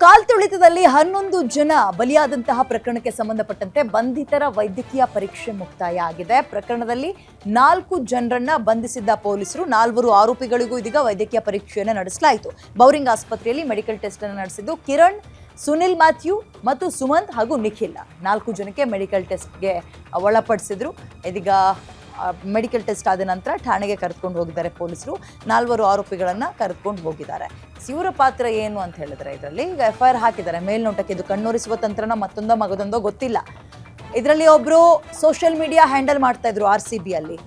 ಕಾಲ್ತುಳಿತದಲ್ಲಿ 11 ಜನ ಬಲಿಯಾದಂತಹ ಪ್ರಕರಣಕ್ಕೆ ಸಂಬಂಧಪಟ್ಟಂತೆ ಬಂಧಿತರ ವೈದ್ಯಕೀಯ ಪರೀಕ್ಷೆ ಮುಕ್ತಾಯ ಆಗಿದೆ. ಪ್ರಕರಣದಲ್ಲಿ 4 ಜನರನ್ನ ಬಂಧಿಸಿದ್ದ ಪೊಲೀಸರು 4 ಆರೋಪಿಗಳಿಗೂ ಇದೀಗ ವೈದ್ಯಕೀಯ ಪರೀಕ್ಷೆಯನ್ನು ನಡೆಸಲಾಯಿತು. ಬೌರಿಂಗ್ ಆಸ್ಪತ್ರೆಯಲ್ಲಿ ಮೆಡಿಕಲ್ ಟೆಸ್ಟ್ ಅನ್ನು ನಡೆಸಿದ್ದು ಕಿರಣ್, ಸುನಿಲ್ ಮ್ಯಾಥ್ಯೂ ಮತ್ತು ಸುಮಂತ್ ಹಾಗೂ ನಿಖಿಲ್ 4 ಜನಕ್ಕೆ ಮೆಡಿಕಲ್ ಟೆಸ್ಟ್ಗೆ ಒಳಪಡಿಸಿದ್ರು. ಇದೀಗ ಮೆಡಿಕಲ್ ಟೆಸ್ಟ್ ಆದ ನಂತರ ಠಾಣೆಗೆ ಕರೆದುಕೊಂಡು ಹೋಗಿದ್ದಾರೆ ಪೊಲೀಸರು. 4 ಆರೋಪಿಗಳನ್ನು ಕರೆದುಕೊಂಡು ಹೋಗಿದ್ದಾರೆ. ಇವರ ಪಾತ್ರ ಏನು ಅಂತ ಹೇಳಿದ್ರೆ ಇದರಲ್ಲಿ ಈಗ FIR ಹಾಕಿದ್ದಾರೆ. ಮೇಲ್ನೋಟಕ್ಕೆ ಇದು ಕಣ್ಣೋರಿಸುವ ತಂತ್ರನ ಮತ್ತೊಂದೋ ಮಗದೊಂದೋ ಗೊತ್ತಿಲ್ಲ. ಇದರಲ್ಲಿ ಒಬ್ಬರು ಸೋಷಿಯಲ್ ಮೀಡಿಯಾ ಹ್ಯಾಂಡಲ್ ಮಾಡ್ತಾ ಇದ್ರು RCB ಅಲ್ಲಿ.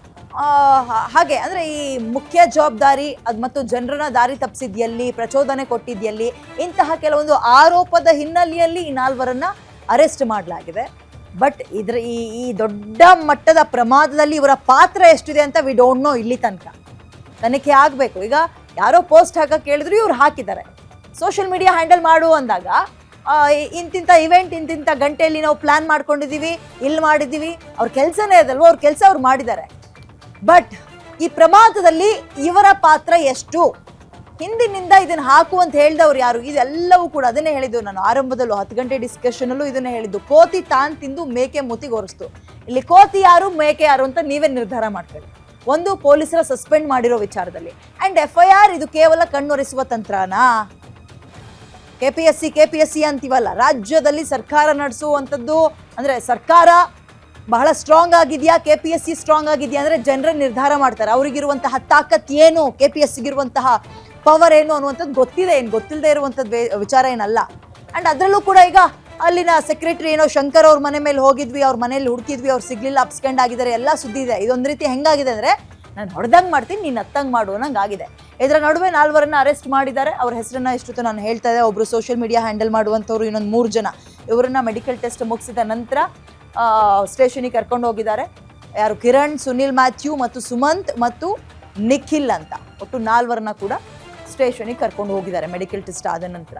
ಹಾಗೆ ಅಂದರೆ ಈ ಮುಖ್ಯ ಜವಾಬ್ದಾರಿ ಮತ್ತು ಜನರನ್ನ ದಾರಿ ತಪ್ಪಿಸಿದ್ಯಲ್ಲಿ, ಪ್ರಚೋದನೆ ಕೊಟ್ಟಿದ್ಯಲ್ಲಿ, ಇಂತಹ ಕೆಲವೊಂದು ಆರೋಪದ ಹಿನ್ನೆಲೆಯಲ್ಲಿ ಈ 4ರನ್ನ ಅರೆಸ್ಟ್ ಮಾಡಲಾಗಿದೆ. ಬಟ್ ಇದರ ಈ ದೊಡ್ಡ ಮಟ್ಟದ ಪ್ರಮಾದದಲ್ಲಿ ಇವರ ಪಾತ್ರ ಎಷ್ಟಿದೆ ಅಂತ ವಿ ಡೋಂಟ್ ನೋ. ಇಲ್ಲಿ ತನಕ ತನಿಖೆ ಆಗಬೇಕು. ಈಗ ಯಾರೋ ಪೋಸ್ಟ್ ಹಾಕಕ್ಕೆ ಕೇಳಿದ್ರು, ಇವ್ರು ಹಾಕಿದ್ದಾರೆ. ಸೋಷಿಯಲ್ ಮೀಡಿಯಾ ಹ್ಯಾಂಡಲ್ ಮಾಡು ಅಂದಾಗ ಇಂತಿಂಥ ಇವೆಂಟ್ ಇಂತಿಂಥ ಗಂಟೆಯಲ್ಲಿ ನಾವು ಪ್ಲಾನ್ ಮಾಡ್ಕೊಂಡಿದ್ದೀವಿ, ಇಲ್ಲಿ ಮಾಡಿದ್ದೀವಿ. ಅವ್ರ ಕೆಲಸನೇ ಅದಲ್ವ, ಅವ್ರ ಕೆಲಸ ಅವ್ರು ಮಾಡಿದ್ದಾರೆ. ಬಟ್ ಈ ಪ್ರಮಾದದಲ್ಲಿ ಇವರ ಪಾತ್ರ ಎಷ್ಟು, ಹಿಂದಿನಿಂದ ಇದನ್ನು ಹಾಕು ಅಂತ ಹೇಳಿದವ್ರು ಯಾರು, ಇದೆಲ್ಲವೂ ಕೂಡ ಅದನ್ನೇ ಹೇಳಿದ್ದು ನಾನು ಆರಂಭದಲ್ಲೂ 10 ಗಂಟೆ ಡಿಸ್ಕಷನಲ್ಲೂ ಇದನ್ನೇ ಹೇಳಿದ್ದು. ಕೋತಿ ತಾನು ತಿಂದು ಮೇಕೆ ಮೂತಿಗೆ ಒರೆಸ್ತು. ಇಲ್ಲಿ ಕೋತಿ ಯಾರು ಮೇಕೆ ಯಾರು ಅಂತ ನೀವೇ ನಿರ್ಧಾರ ಮಾಡ್ಕೊಳ್ಳಿ. ಒಂದು, ಪೊಲೀಸರ ಸಸ್ಪೆಂಡ್ ಮಾಡಿರೋ ವಿಚಾರದಲ್ಲಿ, ಅಂಡ್ FIR ಇದು ಕೇವಲ ಕಣ್ಣೊರೆಸುವ ತಂತ್ರನಾ? KPSC ಅಂತೀವಲ್ಲ, ರಾಜ್ಯದಲ್ಲಿ ಸರ್ಕಾರ ನಡೆಸುವಂಥದ್ದು ಅಂದರೆ ಸರ್ಕಾರ ಬಹಳ ಸ್ಟ್ರಾಂಗ್ ಆಗಿದೆಯಾ, KPSC ಸ್ಟ್ರಾಂಗ್ ಆಗಿದೆಯಾ ಅಂದರೆ ಜನರೇ ನಿರ್ಧಾರ ಮಾಡ್ತಾರೆ. ಅವರಿಗಿರುವಂತಹ ತಾಕತ್ ಏನು, KPSCಗಿರುವಂತಹ ಪವರ್ ಏನು ಅನ್ನುವಂಥದ್ದು ಗೊತ್ತಿದೆ, ಏನು ಗೊತ್ತಿಲ್ಲದೆ ಇರುವಂಥದ್ದು ವಿಚಾರ ಏನಲ್ಲ. ಆ್ಯಂಡ್ ಅದರಲ್ಲೂ ಕೂಡ ಈಗ ಅಲ್ಲಿನ ಸೆಕ್ರೆಟರಿ ಏನೋ ಶಂಕರ್ ಅವ್ರ ಮನೆ ಮೇಲೆ ಹೋಗಿದ್ವಿ, ಅವ್ರ ಮನೇಲಿ ಹುಡುಕಿದ್ವಿ, ಅವ್ರು ಸಿಗ್ಲಿಲ್ಲ, ಅಪ್ಸ್ಕೆಂಡ್ ಆಗಿದ್ದಾರೆ, ಎಲ್ಲ ಸುದ್ದಿ ಇದೆ. ಇದೊಂದು ರೀತಿ ಹೆಂಗಾಗಿದೆ ಅಂದರೆ, ನಾನು ಹೊಡೆದಂಗೆ ಮಾಡ್ತೀನಿ, ನೀನು ಹತ್ತಂಗೆ ಮಾಡು ಅನ್ನಂಗೆ ಆಗಿದೆ. ಇದರ ನಡುವೆ 4ರನ್ನ ಅರೆಸ್ಟ್ ಮಾಡಿದ್ದಾರೆ. ಅವ್ರ ಹೆಸರನ್ನ ಇಷ್ಟು ನಾನು ಹೇಳ್ತಾ ಇದ್ದೆ. ಒಬ್ಬರು ಸೋಷಿಯಲ್ ಮೀಡಿಯಾ ಹ್ಯಾಂಡಲ್ ಮಾಡುವಂಥವ್ರು, ಇನ್ನೊಂದು 3 ಜನ. ಇವರನ್ನ ಮೆಡಿಕಲ್ ಟೆಸ್ಟ್ ಮುಗಿಸಿದ ನಂತರ ಸ್ಟೇಷನಿಗೆ ಕರ್ಕೊಂಡು ಹೋಗಿದ್ದಾರೆ. ಯಾರು, ಕಿರಣ್, ಸುನಿಲ್ ಮ್ಯಾಥ್ಯೂ ಮತ್ತು ಸುಮಂತ್ ಮತ್ತು ನಿಖಿಲ್ ಅಂತ ಒಟ್ಟು 4ರನ್ನ ಕೂಡ ಸ್ಟೇಷನಿಗೆ ಕರ್ಕೊಂಡು ಹೋಗಿದ್ದಾರೆ ಮೆಡಿಕಲ್ ಟೆಸ್ಟ್ ಆದ ನಂತರ.